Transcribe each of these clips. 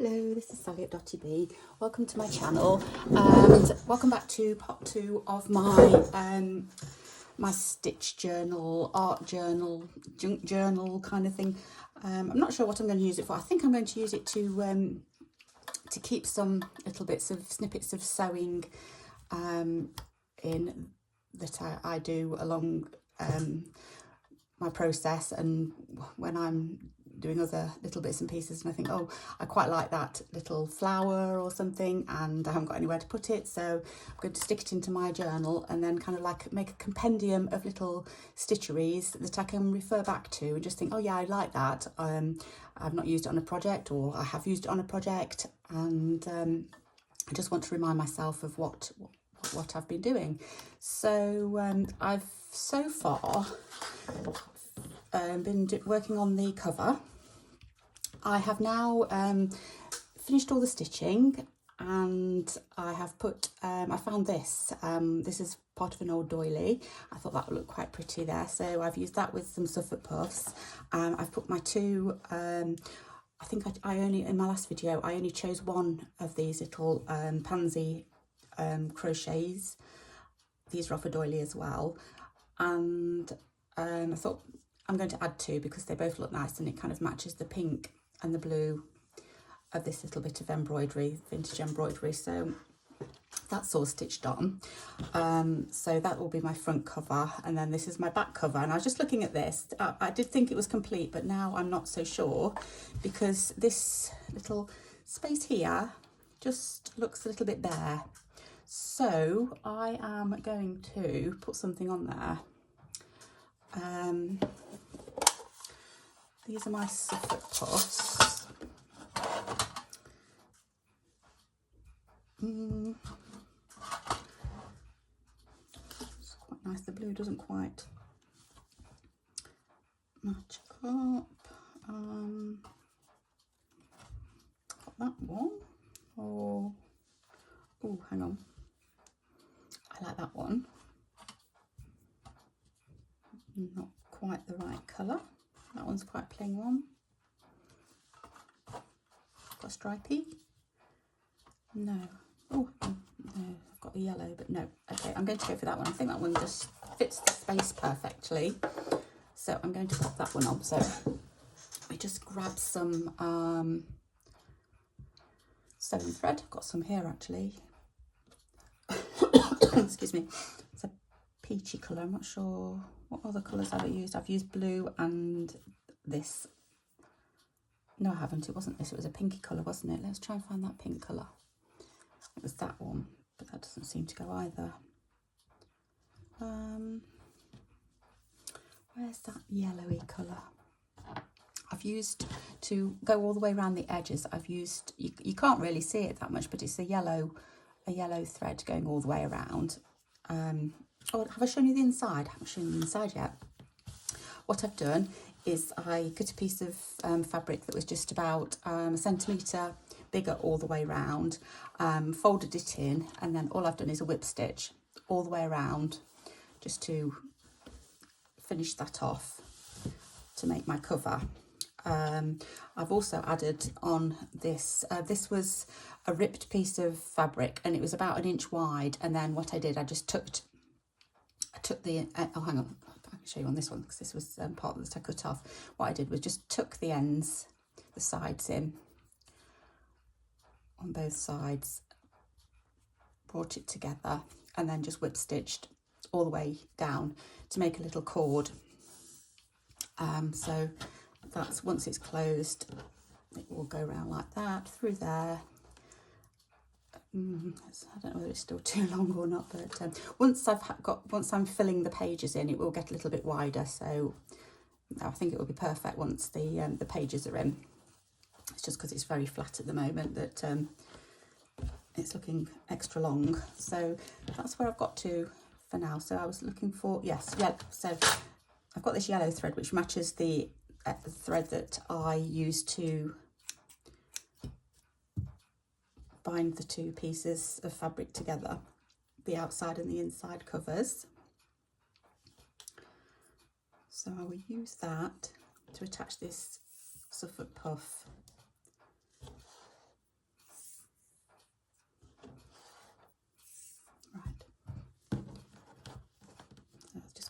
Hello, this is Sally at Dotty B. Welcome to my channel and welcome back to part 2 of my my stitch journal, art journal, junk journal kind of thing. I'm not sure what I'm going to use it for. I think I'm going to use it to keep some little bits of snippets of sewing in that I do along my process, and when I'm doing other little bits and pieces, and I think, oh, I quite like that little flower or something, and I haven't got anywhere to put it, so I'm going to stick it into my journal and then kind of like make a compendium of little stitcheries that I can refer back to and just think, oh yeah, I like that. I've not used it on a project, or I have used it on a project, and I just want to remind myself of what I've been doing. So I've so far been working on the cover. I have now finished all the stitching, and I have put, I found this, this is part of an old doily. I thought that would look quite pretty there, so I've used that with some Suffolk puffs. I've put my two, I think I only, in my last video, I only chose one of these little pansy crochets. These are off a doily as well, and I thought I'm going to add two because they both look nice, and it kind of matches the pink and the blue of this little bit of embroidery, vintage embroidery. So that's all stitched on. So that will be my front cover, and then this is my back cover. And I was just looking at this, I did think it was complete, but now I'm not so sure, because this little space here just looks a little bit bare. So I am going to put something on there. These are my Suffolk puffs. It's quite nice. The blue doesn't quite match up. Got that one. Oh, hang on. I like that one. Not quite the right colour. That one's quite a plain one. Got stripy. No. Oh, no, I've got the yellow, but no. Okay, I'm going to go for that one. I think that one just fits the space perfectly. So I'm going to pop that one on. So we just grab some sewing thread. I've got some here actually. Excuse me. It's a peachy colour. I'm not sure what other colours I've used. I've used blue and this. No, I haven't. It wasn't this. It was a pinky colour, wasn't it? Let's try and find that pink colour. It was that one, but that doesn't seem to go either. Where's that yellowy colour? I've used, to go all the way around the edges, I've used, you can't really see it that much, but it's a yellow thread going all the way around. Oh, have I shown you the inside? I haven't shown you the inside yet. What I've done is I cut a piece of fabric that was just about a centimetre bigger all the way around, folded it in, and then all I've done is a whip stitch all the way around just to finish that off to make my cover. I've also added on this, this was a ripped piece of fabric, and it was about 1 inch wide, and then what I did, I just took the, oh hang on, I can show you on this one because this was part that I cut off. What I did was just tuck the ends, the sides in on both sides, brought it together, and then just whip stitched all the way down to make a little cord. So that's, once it's closed, it will go around like that through there. I don't know whether it's still too long or not, but once I'm filling the pages in, it will get a little bit wider. So I think it will be perfect once the pages are in. It's just because it's very flat at the moment that it's looking extra long. So that's where I've got to for now. So I was looking for, yes, yeah. So I've got this yellow thread which matches the thread that I used to bind the two pieces of fabric together, the outside and the inside covers. So I will use that to attach this Suffolk puff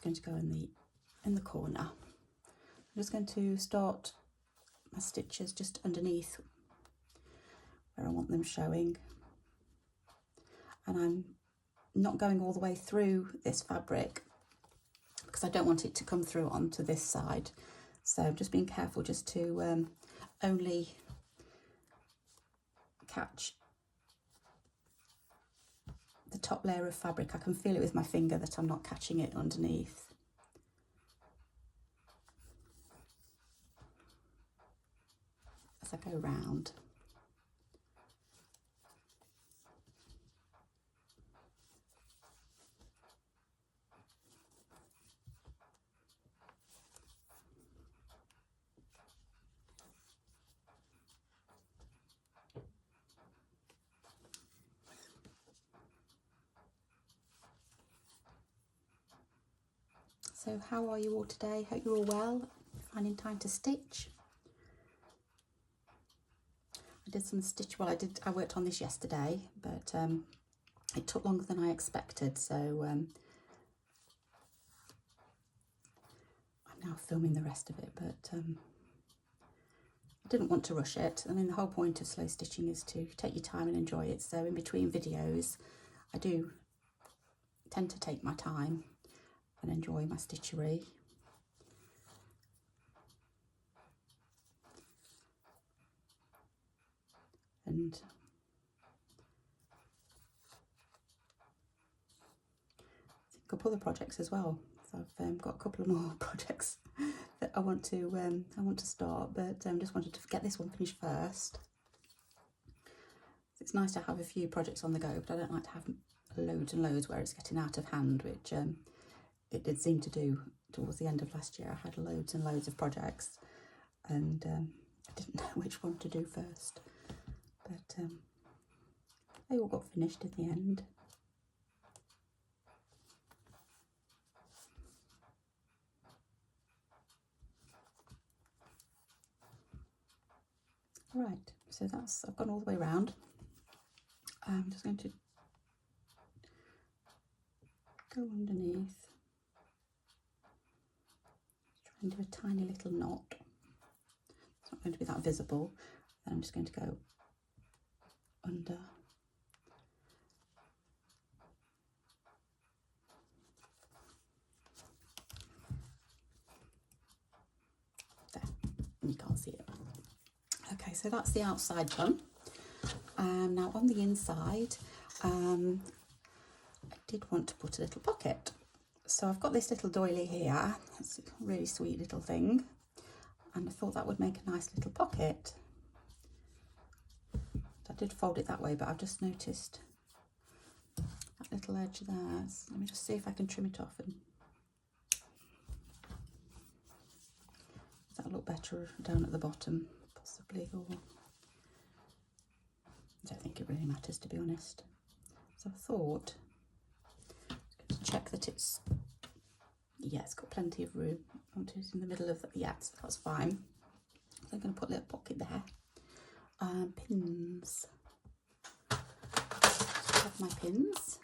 going to go in the corner. I'm just going to start my stitches just underneath where I want them showing, and I'm not going all the way through this fabric because I don't want it to come through onto this side. So I'm just being careful just to only catch the top layer of fabric. I can feel it with my finger that I'm not catching it underneath. As I go round. So how are you all today? Hope you're all well, finding time to stitch. I did some stitch, well I worked on this yesterday, but it took longer than I expected, so I'm now filming the rest of it, but I didn't want to rush it. I mean, the whole point of slow stitching is to take your time and enjoy it, so in between videos I do tend to take my time and enjoy my stitchery. And a couple other projects as well. So I've got a couple of more projects that I want to start, but just wanted to get this one finished first. It's nice to have a few projects on the go, but I don't like to have loads and loads where it's getting out of hand, which it did seem to do towards the end of last year. I had loads and loads of projects, and I didn't know which one to do first, but they all got finished in the end. Right, so I've gone all the way around. I'm just going to go underneath, try and do a tiny little knot. It's not going to be that visible. Then I'm just going to go under. There, and you can't see it. Okay, so that's the outside done. Now on the inside, I did want to put a little pocket. So I've got this little doily here. It's a really sweet little thing, and I thought that would make a nice little pocket. I did fold it that way, but I've just noticed that little edge there. So let me just see if I can trim it off, and that'll look better down at the bottom, possibly, or I don't think it really matters, to be honest. So I thought, to check that it's, yeah, it's got plenty of room. I want it in the middle of the, yeah, so that's fine. So I'm going to put a little pocket there. Pins. I have my pins.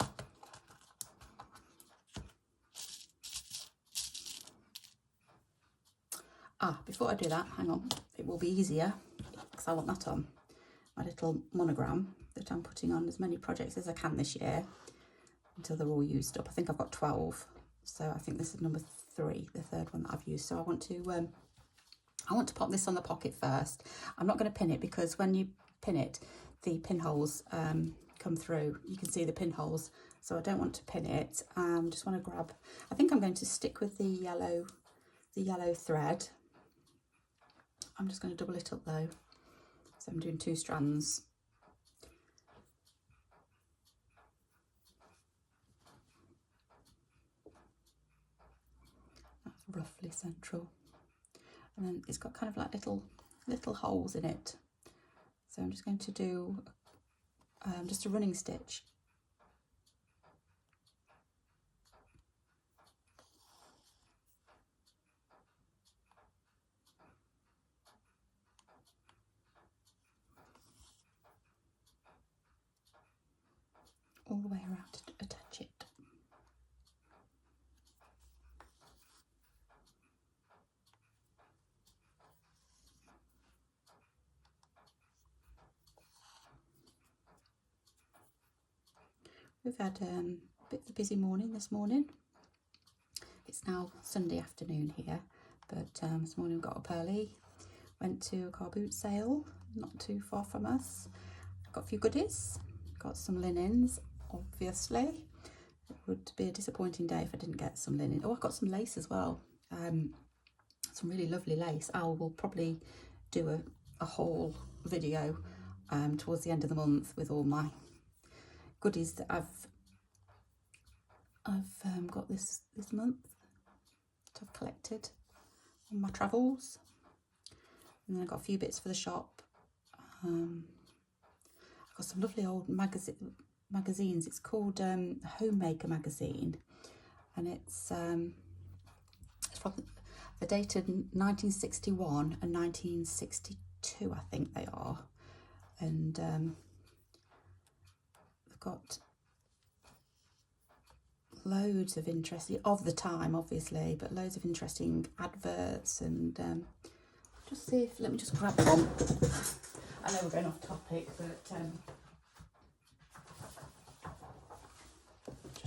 Before I do that, hang on, it will be easier because I want that on my little monogram that I'm putting on as many projects as I can this year until they're all used up. I think I've got 12, so I think this is number 3, the third one that I've used. So I want to pop this on the pocket first. I'm not going to pin it because when you pin it, the pinholes come through. You can see the pinholes, so I don't want to pin it. Just want to grab, I think I'm going to stick with the yellow thread. I'm just going to double it up though. So I'm doing 2 strands. That's roughly central. And then it's got kind of like little holes in it. So I'm just going to do just a running stitch. All the way around to attach it. we've had a bit of a busy morning this morning. It's now Sunday afternoon here, but this morning we got up early, went to a car boot sale not too far from us. Got a few goodies, got some linens, obviously. It would be a disappointing day if I didn't get some linen. Oh, I got some lace as well, some really lovely lace. I will probably do a haul video towards the end of the month with all my goodies that I've got this month that I've collected on my travels. And then I got a few bits for the shop. I've got some lovely old magazines. It's called Homemaker magazine, and it's from they're dated 1961 and 1962, I think they are, and they've got loads of interesting, of the time obviously, but loads of interesting adverts. And just see if, let me just grab one. I know we're going off topic, but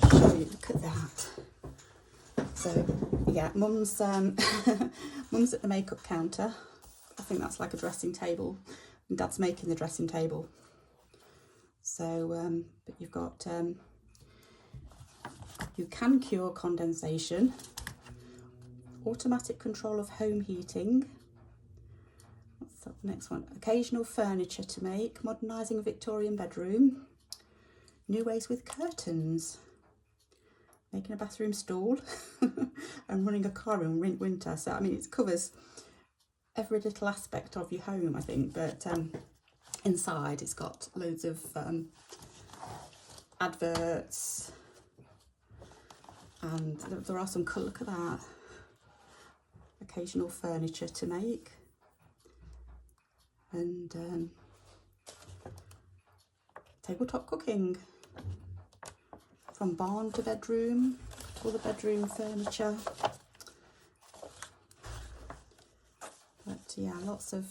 just show you, look at that. So yeah, mum's mum's at the makeup counter. I think that's like a dressing table, and dad's making the dressing table. So but you've got you can cure condensation, automatic control of home heating. What's the next one? Occasional furniture to make, modernising a Victorian bedroom, new ways with curtains, making a bathroom stall, and running a car in winter. So I mean, it covers every little aspect of your home, I think. But inside, it's got loads of adverts. And there are some colour, look at that. Occasional furniture to make. And tabletop cooking. From barn to bedroom, to all the bedroom furniture. But yeah, lots of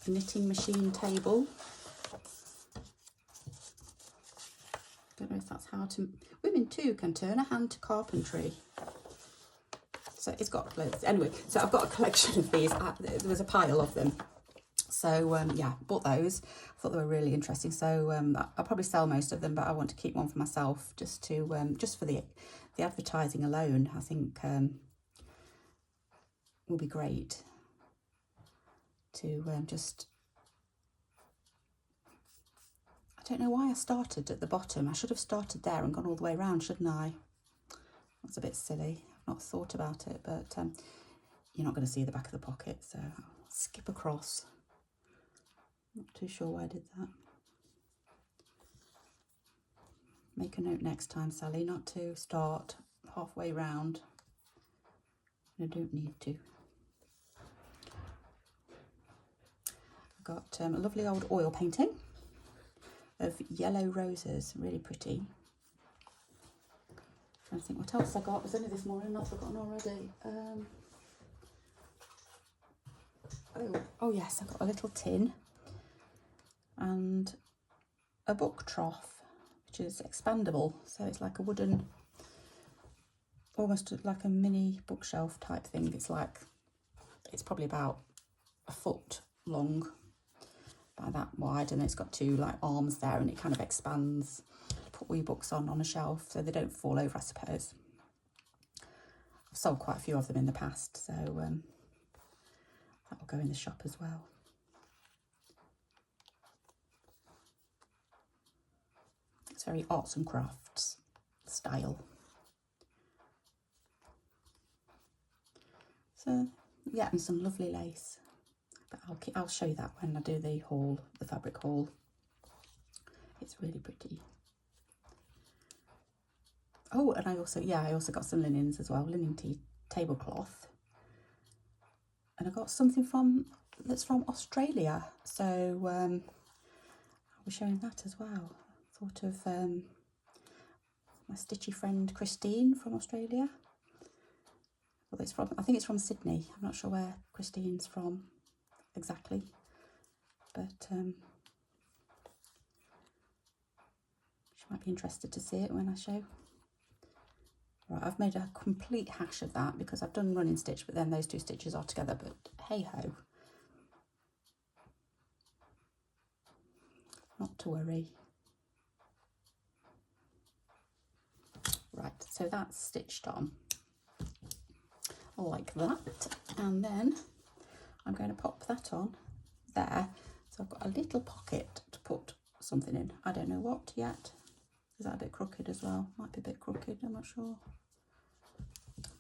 knitting machine table. Don't know if that's how to, women too can turn a hand to carpentry. So it's got loads. Anyway, so I've got a collection of these. There was a pile of them. So yeah, bought those. I thought they were really interesting. So I'll probably sell most of them, but I want to keep one for myself, just to just for the advertising alone. I think will be great to just. I don't know why I started at the bottom. I should have started there and gone all the way around, shouldn't I? That's a bit silly. I've not thought about it, but you're not going to see the back of the pocket, so I'll skip across. Not too sure why I did that. Make a note next time, Sally, not to start halfway round. I don't need to. I've got a lovely old oil painting of yellow roses, really pretty. Trying to think what else I got. It was only this morning, I've forgotten already. Oh yes, I got a little tin and a book trough, which is expandable. So it's like a wooden, almost like a mini bookshelf type thing. It's probably about a foot long, by that wide, and it's got two like arms there, and it kind of expands to put all your books on a shelf so they don't fall over, I suppose. I've sold quite a few of them in the past, so that will go in the shop as well. It's very arts and crafts style. So yeah, and some lovely lace. But I'll show you that when I do the haul, the fabric haul. It's really pretty. Oh, and I also got some linens as well, linen tablecloth. And I got something that's from Australia. So I'll be showing that as well. Sort of my stitchy friend Christine from Australia. Well, I think it's from Sydney. I'm not sure where Christine's from. exactly, but she might be interested to see it when I show. Right, I've made a complete hash of that because I've done running stitch, but then those two stitches are together, but hey ho, not to worry. Right, so that's stitched on like that, and then I'm going to pop that on there. So I've got a little pocket to put something in. I don't know what yet. Is that a bit crooked as well? Might be a bit crooked, I'm not sure.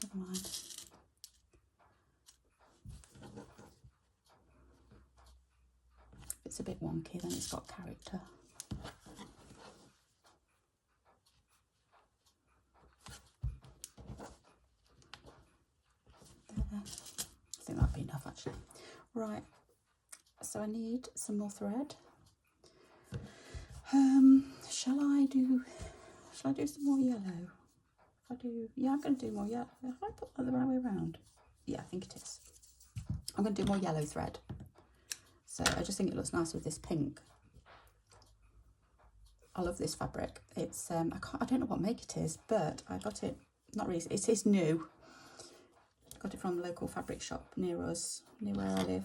Never mind. If it's a bit wonky, then it's got character. There. I think that'd be enough actually. Right, so I need some more thread. Shall I do some more yellow? Yeah, I'm going to do more yellow. Have I put that the right way around? Yeah, I think it is. I'm going to do more yellow thread. So I just think it looks nice with this pink. I love this fabric. It's I don't know what make it is, but I got it not recently. It is new. Got it from the local fabric shop near us, near where I live.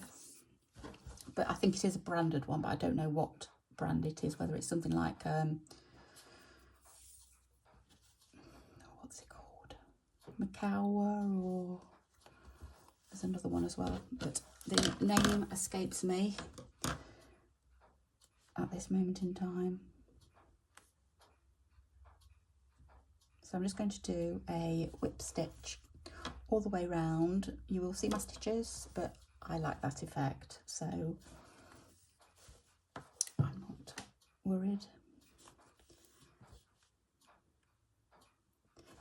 But I think it is a branded one, but I don't know what brand it is. Whether it's something like what's it called, Macawa, or there's another one as well. But the name escapes me at this moment in time. So I'm just going to do a whip stitch all the way round. You will see my stitches, but I like that effect, so I'm not worried.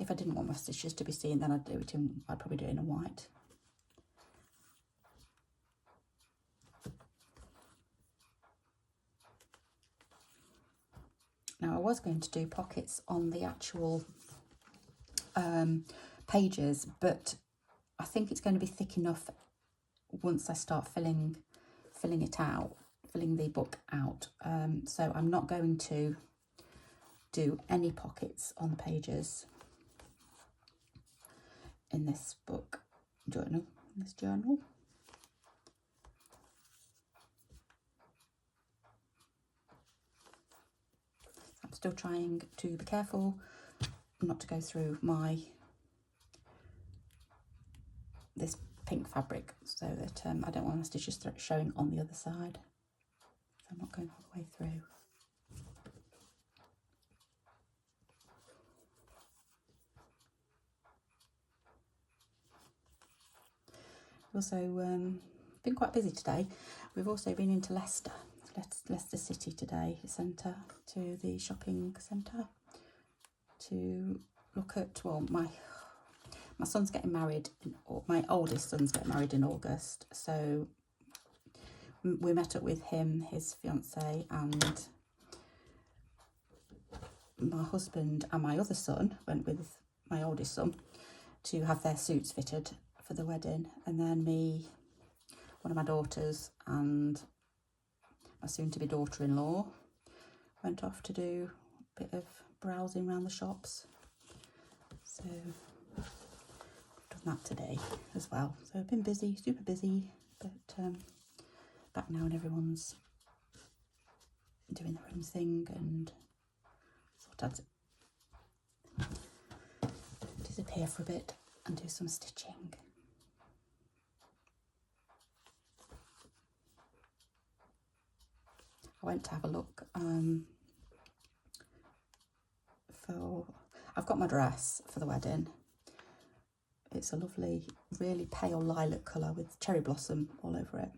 If I didn't want my stitches to be seen, then I'd probably do it in a white. Now I was going to do pockets on the actual pages, but I think it's going to be thick enough once I start filling it out, filling the book out. So I'm not going to do any pockets on the pages in this journal. I'm still trying to be careful not to go through this pink fabric, so that I don't want my stitches showing on the other side. So I'm not going all the way through. Also been quite busy today. We've also been into Leicester City today centre, to the shopping centre, to look at, well, my son's getting married, my oldest son's getting married in August, so we met up with him, his fiance, and my husband and my other son went with my oldest son to have their suits fitted for the wedding, and then me, one of my daughters, and my soon-to-be daughter-in-law went off to do a bit of browsing around the shops. So I've done that today as well. So I've been busy, super busy, but back now and everyone's doing their own thing, and thought I'd disappear for a bit and do some stitching. I went to have a look I've got my dress for the wedding. It's a lovely, really pale lilac colour with cherry blossom all over it.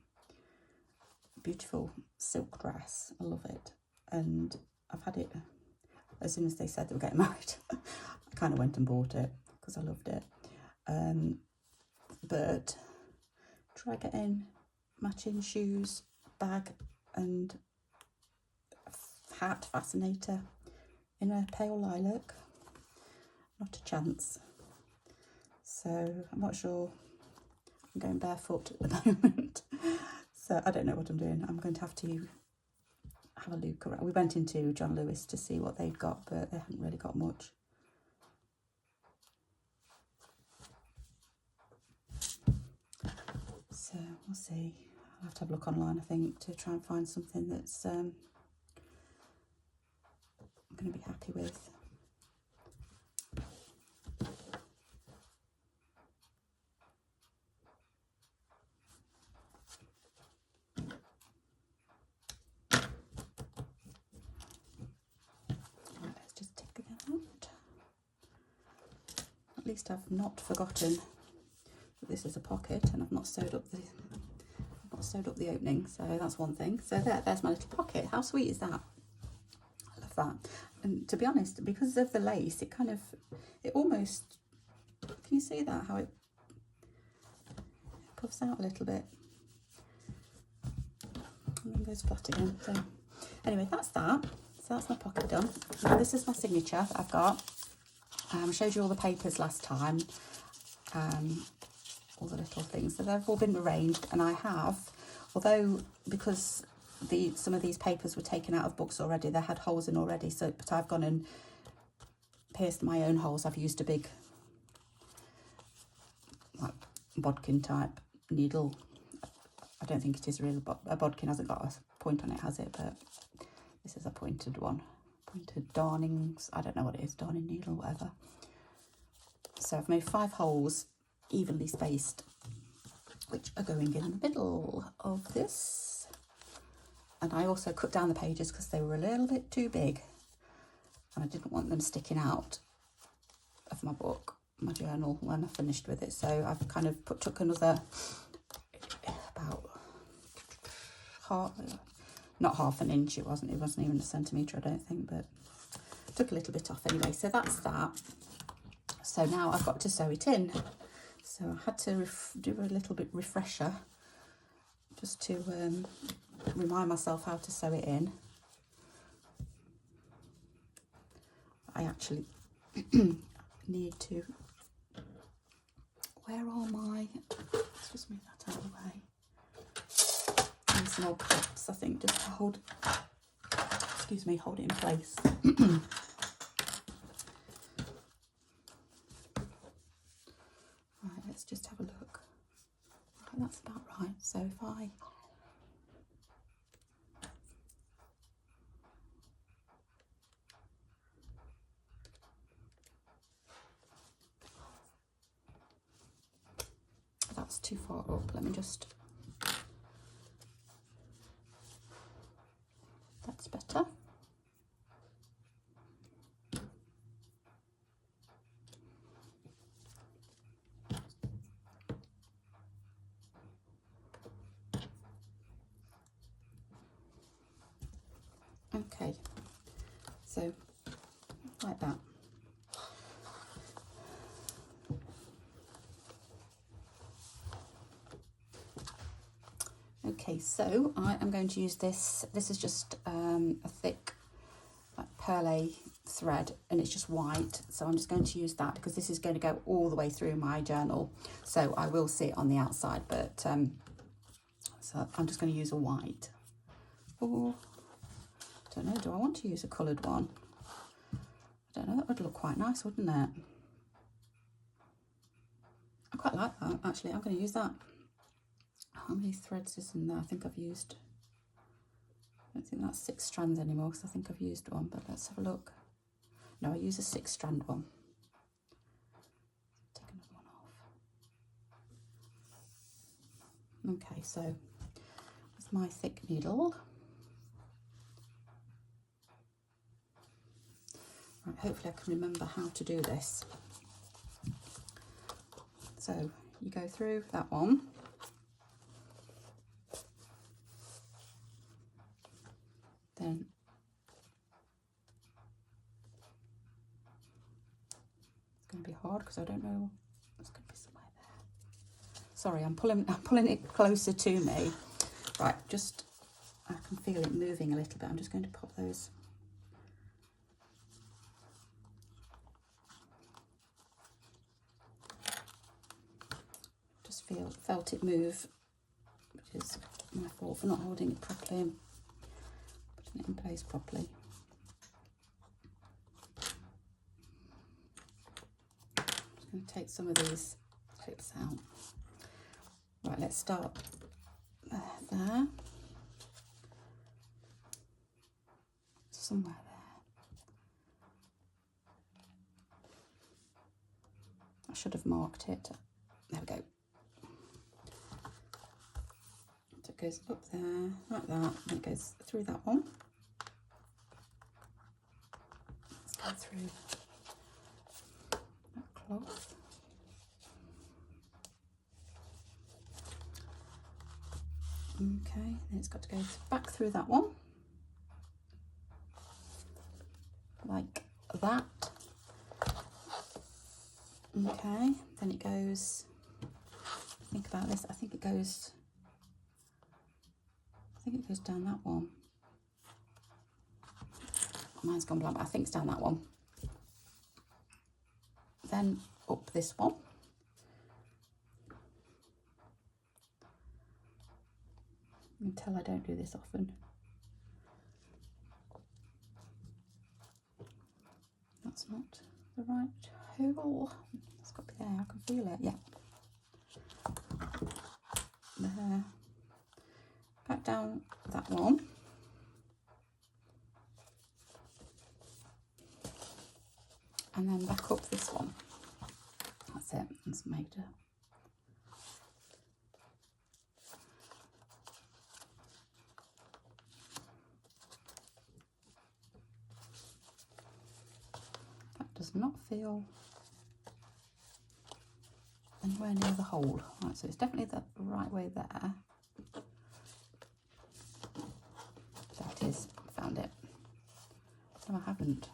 Beautiful silk dress, I love it. And I've had it, as soon as they said they were getting married, I kind of went and bought it because I loved it. But try getting matching shoes, bag and hat fascinator in a pale lilac, not a chance. So I'm not sure. I'm going barefoot at the moment, So I don't know what I'm doing. I'm going to have a look around. We went into John Lewis to see what they'd got, but they haven't really got much. So we'll see. I'll have to have a look online, I think, to try and find something that's I'm going to be happy with. Right, let's just take it out. At least I've not forgotten that this is a pocket, and I've not sewed up the opening, so that's one thing. So there's my little pocket. How sweet is that? I love that. And to be honest, because of the lace, it almost, can you see that, how it puffs out a little bit and then goes flat again. So anyway, that's that. So that's my pocket done. Now this is my signature that I've got. I showed you all the papers last time, all the little things. So they've all been arranged, and I have, although because some of these papers were taken out of books already, they had holes in already, so but I've gone and pierced my own holes. I've used a big like bodkin type needle. I don't think it is really, but a bodkin hasn't got a point on it, has it? But this is a pointed one, pointed darnings, I don't know what it is, darning needle, whatever. So I've made 5 holes evenly spaced, which are going in the middle of this. And I also cut down the pages because they were a little bit too big, and I didn't want them sticking out of my book, my journal, when I finished with it. So I've kind of took another about not half an inch, it wasn't even a centimetre, I don't think, but took a little bit off anyway. So that's that. So now I've got to sew it in. So I had to do a little bit refresher just to remind myself how to sew it in. I actually need to, where are my, let's just move that out of the way. And some old clips, I think, just to hold, excuse me, hold it in place. Right, let's just have a look. Right, that's about right. So if I, that's too far up, let me just, that's better. Okay, so like that. Okay, so I am going to use this. This is just a thick like perlé thread, and it's just white. So I'm just going to use that because this is going to go all the way through my journal. So I will see it on the outside, but so I'm just going to use a white. Or I don't know, do I want to use a coloured one? I don't know, that would look quite nice, wouldn't it? I quite like that, actually. I'm going to use that. How many threads is in there? I think I've used, I don't think that's 6 strands anymore because I think I've used one, but let's have a look. No, I use a 6 strand one. Take another one off. Okay, so with my thick needle. Right, hopefully I can remember how to do this. So you go through that one. Then it's going to be hard because I don't know, it's going to be somewhere there. Sorry, I'm pulling it closer to me. Right, just, I can feel it moving a little bit. I'm just going to pop those. Just felt it move, which is My fault for not holding it properly and putting it in place properly. I'm just going to take some of these clips out. Right, let's start there. Somewhere there. I should have marked it. There we go. So it goes up there, like that, and it goes through that one. Let's go through that cloth. Okay, then it's got to go back through that one. Like that. Okay, then it goes, think about this, I think it goes down that one. Mine's gone blank, but I think it's down that one. Then up this one. You can tell I don't do this often. That's not the right hole. It's got to be there, I can feel it, yeah. There. Back down that one. And then back up this one. That's it, it's made a does not feel anywhere near the hole. Right, so it's definitely the right way there. There it is, found it. No, I haven't.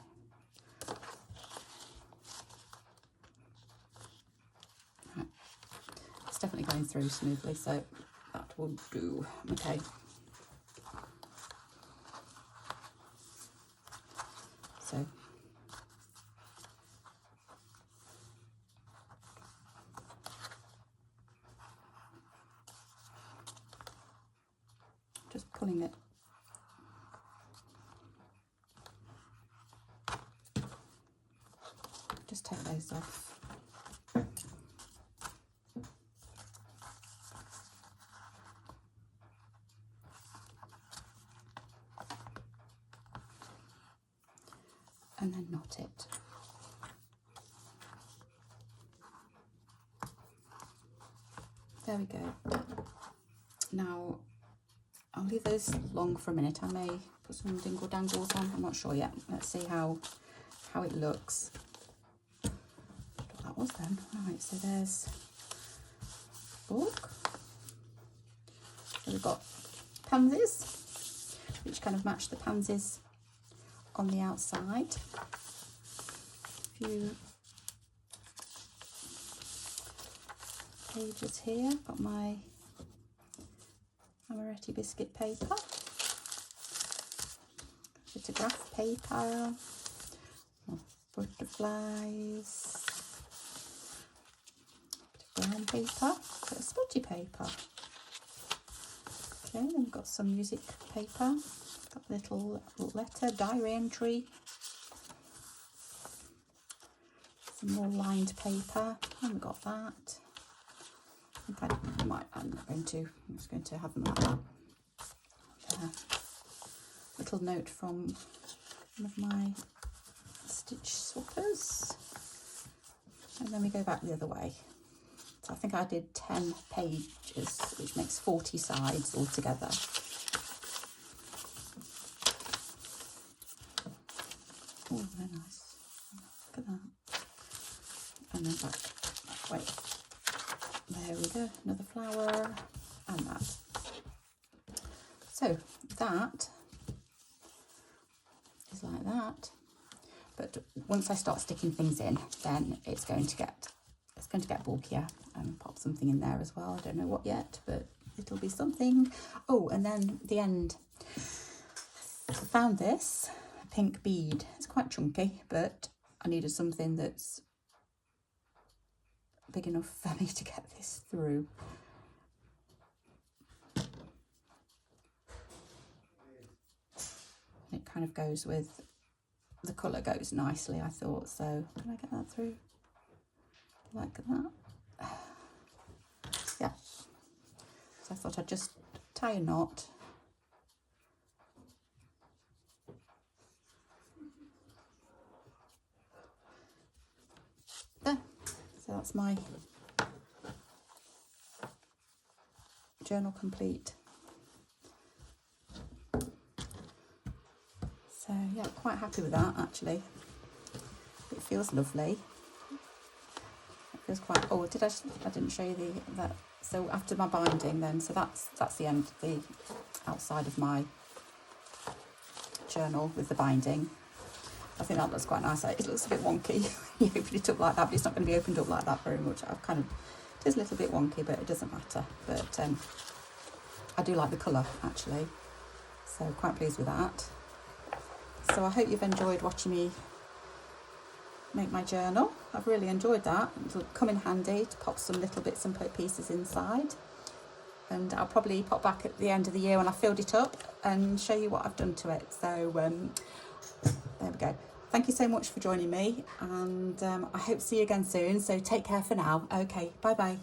Right. It's definitely going through smoothly, so that will do. Okay. So just pulling it just take those off. And then knot it. There we go. Now I'll leave those long for a minute. I may put some dingle dangles on, I'm not sure yet. Let's see how it looks. What that was then. Right, so there's book. So we've got pansies, which kind of match the pansies on the outside. A few pages here. Got my Amaretti biscuit paper, photograph paper, butterflies, brown paper, bit of spotty paper. Okay, then we've got some music paper, got a little letter, diary entry, some more lined paper, and we've got that. I think I might, I'm just going to have them like that. Little note from one of my stitch swappers. And then we go back the other way. So I think I did 10 pages, which makes 40 sides altogether. Oh, very nice. Look at that. And then back that way. There we go, another flower, and that. So that is like that. But once I start sticking things in, then it's going to get bulkier, and pop something in there as well. I don't know what yet, but it'll be something. Oh, and then the end. I found this pink bead. It's quite chunky, but I needed something that's big enough for me to get this through. kind of goes with, the colour goes nicely, I thought. So can I get that through like that? Yeah. So I thought I'd just tie a knot. There. So that's my journal complete. So yeah, quite happy with that actually. It feels lovely. It feels quite. Oh, I didn't show you that. So after my binding, then, so that's the end, the outside of my journal with the binding. I think that looks quite nice. It looks a bit wonky. You open it up like that, but it's not going to be opened up like that very much. It is a little bit wonky, but it doesn't matter. But I do like the colour actually, so quite pleased with that. So I hope you've enjoyed watching me make my journal. I've really enjoyed that. It'll come in handy to pop some little bits and pieces inside. And I'll probably pop back at the end of the year when I filled it up and show you what I've done to it. So there we go. Thank you so much for joining me, and I hope to see you again soon. So take care for now. Okay, bye bye.